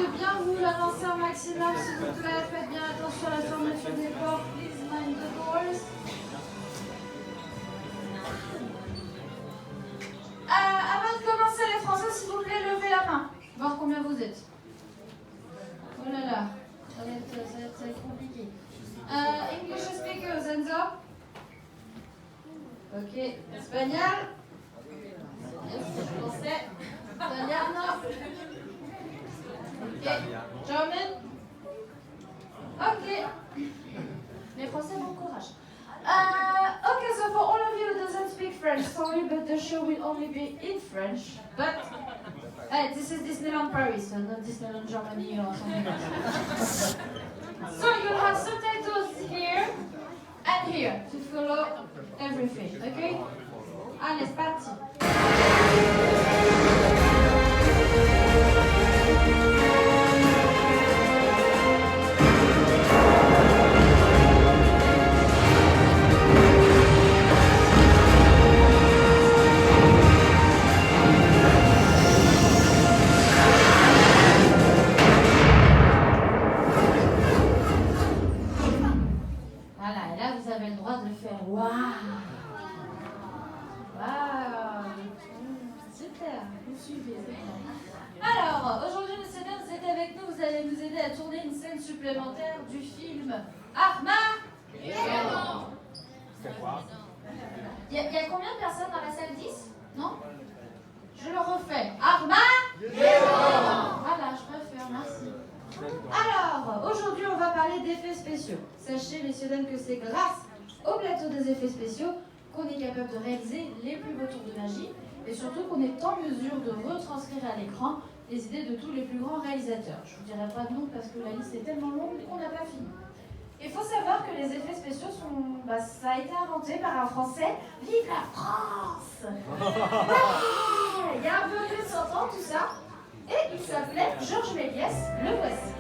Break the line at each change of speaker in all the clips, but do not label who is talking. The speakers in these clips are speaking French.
de bien vous avancer un maximum, s'il vous plaît. Faites bien attention à la fermeture des portes. Please mind the doors. Avant de commencer, les Français, s'il vous plaît, levez la main. Voir combien vous êtes. Oh là là, ça va être compliqué. English speakers, hands up. Ok, espagnol. Yes, français. Italiano. Ok, German. Ok. Les Français, bon courage. Okay, so for all of you who doesn't speak French, sorry, but the show will only be in French. But this is Disneyland Paris, not Disneyland Germany or something else. So you'll have subtitles here and here to follow everything, okay? Allez, c'est parti. Voilà, et là vous avez le droit de faire waouh! Waouh! Super, vous suivez. Alors, aujourd'hui, messieurs, vous êtes avec nous, vous allez nous aider à tourner une scène supplémentaire du film Armageddon.
C'est quoi?
Il y a combien de personnes dans la salle? 10? Non? Je le refais. Armageddon. Voilà, je préfère, merci. Alors, aujourd'hui, on va parler d'effets spéciaux. Sachez, messieurs, dames, que c'est grâce au plateau des effets spéciaux qu'on est capable de réaliser les plus beaux tours de magie et surtout qu'on est en mesure de retranscrire à l'écran les idées de tous les plus grands réalisateurs. Je ne vous dirai pas de nom parce que la liste est tellement longue qu'on n'a pas fini. Il faut savoir que les effets spéciaux ça a été inventé par un Français. Vive la France! Ouais, il y a un peu plus de 100 ans, tout ça. Et il s'appelait Georges Méliès, le voici.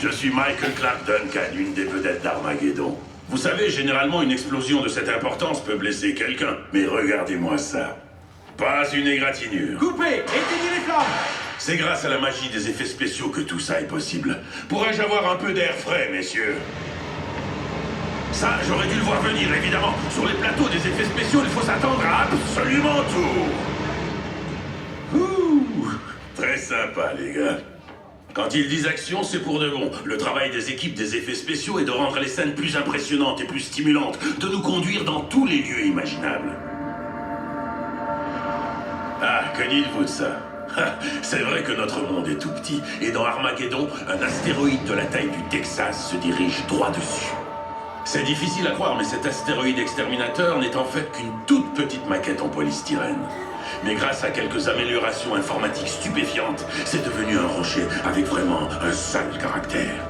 Je suis Michael Clark Duncan, une des vedettes d'Armageddon. Vous savez, généralement, une explosion de cette importance peut blesser quelqu'un. Mais regardez-moi ça. Pas une égratignure.
Coupez! Éteignez les flammes!
C'est grâce à la magie des effets spéciaux que tout ça est possible. Pourrais-je avoir un peu d'air frais, messieurs? Ça, j'aurais dû le voir venir, évidemment. Sur les plateaux des effets spéciaux, il faut s'attendre à absolument tout. Ouh, très sympa, les gars. Quand ils disent action, c'est pour de bon. Le travail des équipes des effets spéciaux est de rendre les scènes plus impressionnantes et plus stimulantes, de nous conduire dans tous les lieux imaginables. Ah, que dites-vous de ça? C'est vrai que notre monde est tout petit, et dans Armageddon, un astéroïde de la taille du Texas se dirige droit dessus. C'est difficile à croire, mais cet astéroïde exterminateur n'est en fait qu'une toute petite maquette en polystyrène. Mais grâce à quelques améliorations informatiques stupéfiantes, c'est devenu un rocher avec vraiment un sale caractère.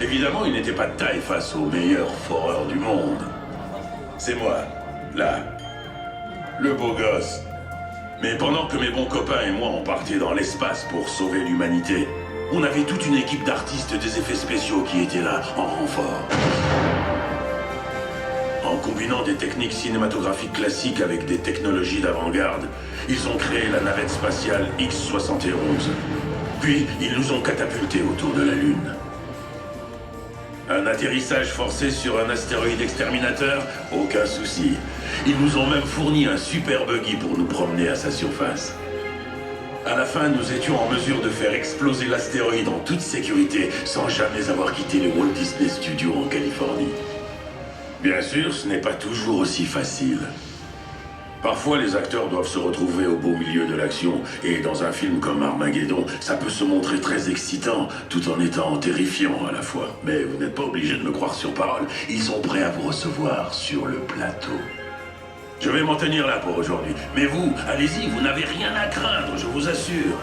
Évidemment, il n'était pas de taille face aux meilleurs foreurs du monde. C'est moi, là, le beau gosse. Mais pendant que mes bons copains et moi on partait dans l'espace pour sauver l'humanité, on avait toute une équipe d'artistes des effets spéciaux qui étaient là, en renfort. En combinant des techniques cinématographiques classiques avec des technologies d'avant-garde, ils ont créé la navette spatiale X-71. Puis, ils nous ont catapultés autour de la Lune. Un atterrissage forcé sur un astéroïde exterminateur? Aucun souci. Ils nous ont même fourni un super buggy pour nous promener à sa surface. À la fin, nous étions en mesure de faire exploser l'astéroïde en toute sécurité, sans jamais avoir quitté le Walt Disney Studios en Californie. Bien sûr, ce n'est pas toujours aussi facile. Parfois, les acteurs doivent se retrouver au beau milieu de l'action, et dans un film comme Armageddon, ça peut se montrer très excitant, tout en étant terrifiant à la fois. Mais vous n'êtes pas obligé de me croire sur parole, ils sont prêts à vous recevoir sur le plateau. Je vais m'en tenir là pour aujourd'hui, mais vous, allez-y, vous n'avez rien à craindre, je vous assure.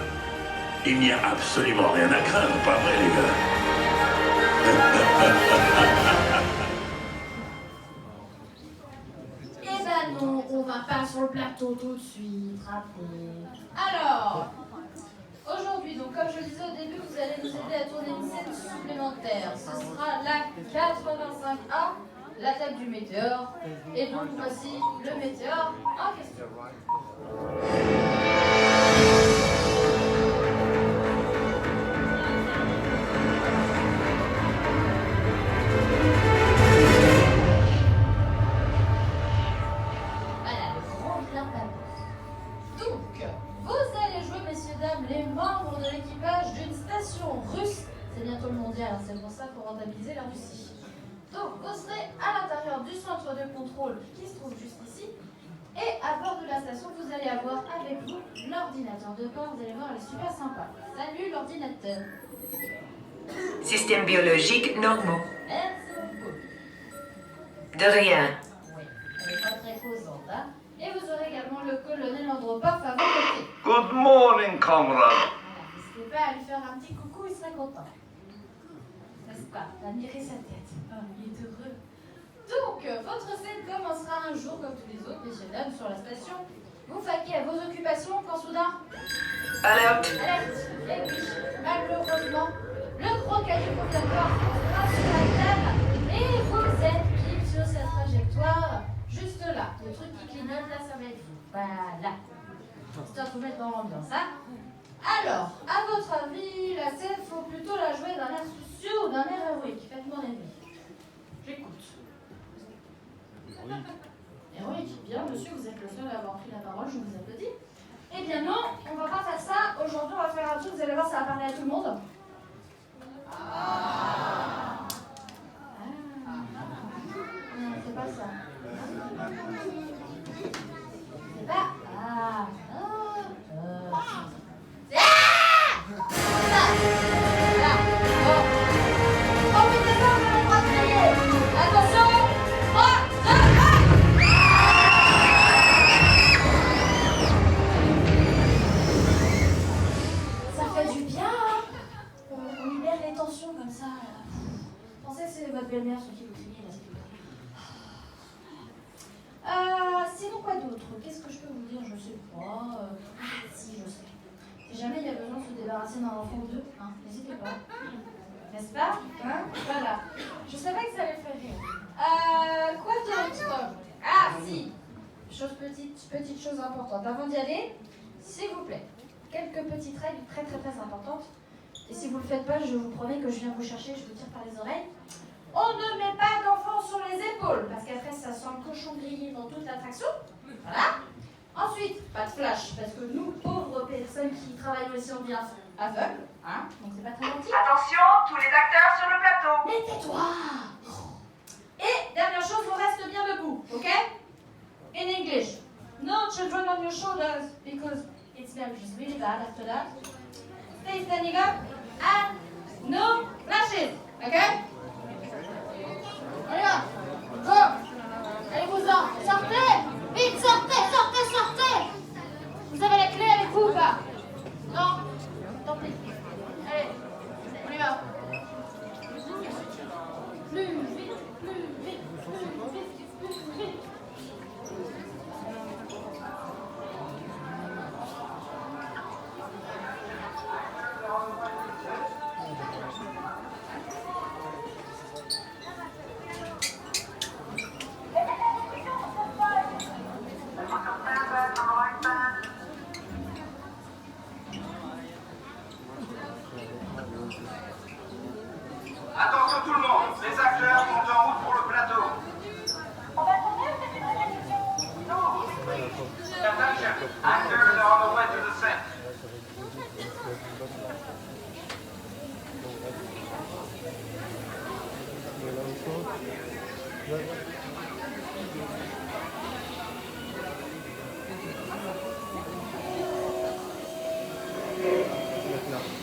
Il n'y a absolument rien à craindre, pas vrai les gars?
Non, on va pas sur le plateau tout de suite, rappelez. Alors, aujourd'hui, donc comme je le disais au début, vous allez nous aider à tourner une scène supplémentaire. Ce sera la 85A, l'attaque du météore. Et donc voici le météore en question. Les membres de l'équipage d'une station russe. C'est bientôt le mondial, c'est pour ça qu'il faut rentabiliser la Russie. Donc, vous serez à l'intérieur du centre de contrôle qui se trouve juste ici. Et à bord de la station, vous allez avoir avec vous l'ordinateur de bord. Vous allez voir, elle est super sympa. Salut l'ordinateur.
Systèmes biologiques normaux.
Merci beaucoup.
De rien.
Oui, elle n'est pas très causante, hein. Et vous aurez également le colonel Andropov à vos côtés.
Good morning, comrade.
Voilà, n'hésitez pas à lui faire un petit coucou, il serait content. N'est-ce pas? Admirez sa tête. Oh, il est heureux. Donc, votre scène commencera un jour comme tous les autres, messieurs, dames, sur la station. Vous vaquez à vos occupations quand soudain...
Alerte.
Alerte. Et oui, malheureusement, le gros caillou qu'on vient de voir sera sur la table. Et vous êtes pile sur cette trajectoire. Juste là, le truc qui clignote là, ça va être vous. Voilà. Histoire de vous mettre dans l'ambiance, hein. Alors, à votre avis, la scène, faut plutôt la jouer d'un air soucieux ou d'un air héroïque? Faites-moi rêver. J'écoute. Héroïque, bien, monsieur, vous êtes le seul à avoir pris la parole, je vous applaudis. Eh bien non, on va pas faire ça. Aujourd'hui, on va faire un truc, vous allez voir, ça va parler à tout le monde. C'est pas ça. C'est pas... C'est... Voilà. Bon. Oh, mais d'accord, on a le droit de crier. Attention. 3, 2, 1. Ça fait du bien, hein. On libère les tensions comme ça. Pensez que c'est votre belle-mère sur qui vous criez là. Sinon quoi d'autre? Qu'est-ce que je peux vous dire? Je sais pas. Si, je sais. Si jamais il y a besoin de se débarrasser d'un enfant ou deux, hein, n'hésitez pas. N'est-ce pas? Hein? Voilà. Je savais que ça allait faire rire. Quoi d'autre? Ah, si. Petite chose importante. Avant d'y aller, s'il vous plaît, quelques petites règles très importantes. Et si vous le faites pas, je vous promets que je viens vous chercher, je vous tire par les oreilles. On ne met pas d'enfant sur les épaules, parce qu'après ça sent le cochon grillé dans toute l'attraction. Voilà. Ensuite, pas de flash, parce que nous, pauvres personnes qui travaillent aussi en bien aveugles, hein, donc c'est pas très gentil.
Attention, tous les acteurs sur le plateau.
Mais tais-toi! Et dernière chose, on reste bien debout, ok? In English. No children on your shoulders, because it's just really bad after that. Stay standing up, and no flashes, ok? On y va. Go. Allez-vous-en. Sortez. Vite, sortez.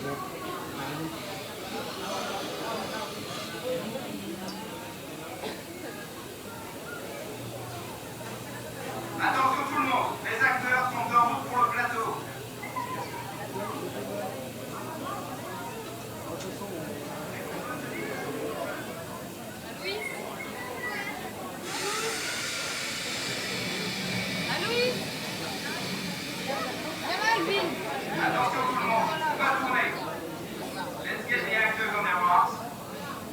Attention tout le monde, les acteurs sont en route pour le plateau. Attention tout le monde, pas tourner. Let's get the actors on their marks.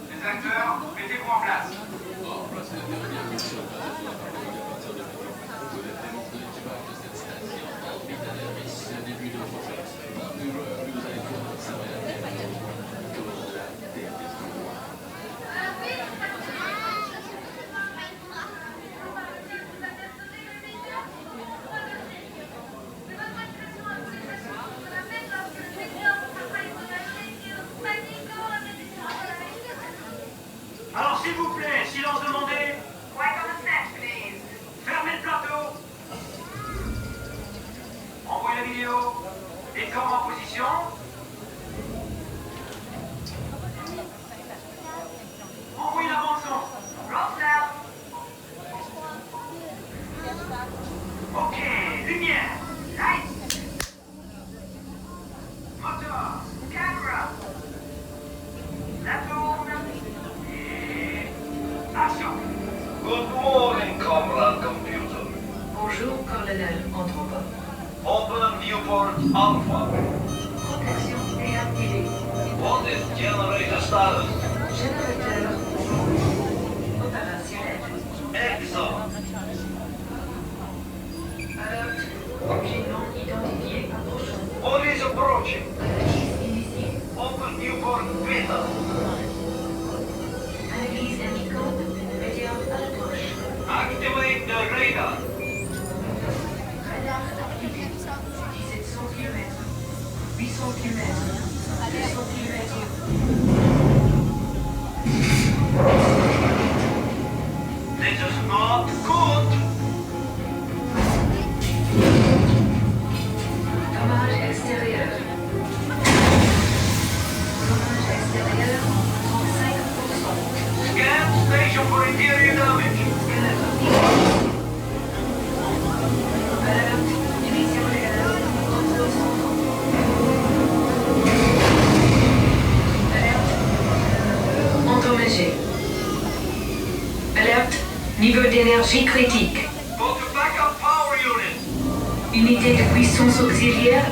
Les acteurs, mettez-vous en place. Alors s'il vous plaît, silence demandé.
White on the set, please.
Fermez le plateau. Envoyez la vidéo. Décor en position. Envoyez la bande-son.
Roll now.
Ok, lumière.
Lights.
Moteur.
Camera. La tourne.
Et action.
Good morning, Comrade Computer.
Bonjour, colonel Andropa.
Open viewport Alpha.
Protection déactivée.
What is generator status?
Générateur opérationnel.
Excellent.
Alerte. Objet non identifié approchant.
What is approaching?
Analyse initiée.
Open viewport Beta.
Analyse indiquant météo à l'approche.
Activate the radar.
Radar activé. 1700 km. 800 km. 200 km.
This is not good.
Dommage extérieur. Dommage extérieur, 35%.
Scan station for interior damage.
Scanner activé. Alerte, division légale, contrôle central. Alerte, endommagé. Alerte, niveau d'énergie critique.
Go to backup power unit.
Unité de puissance auxiliaire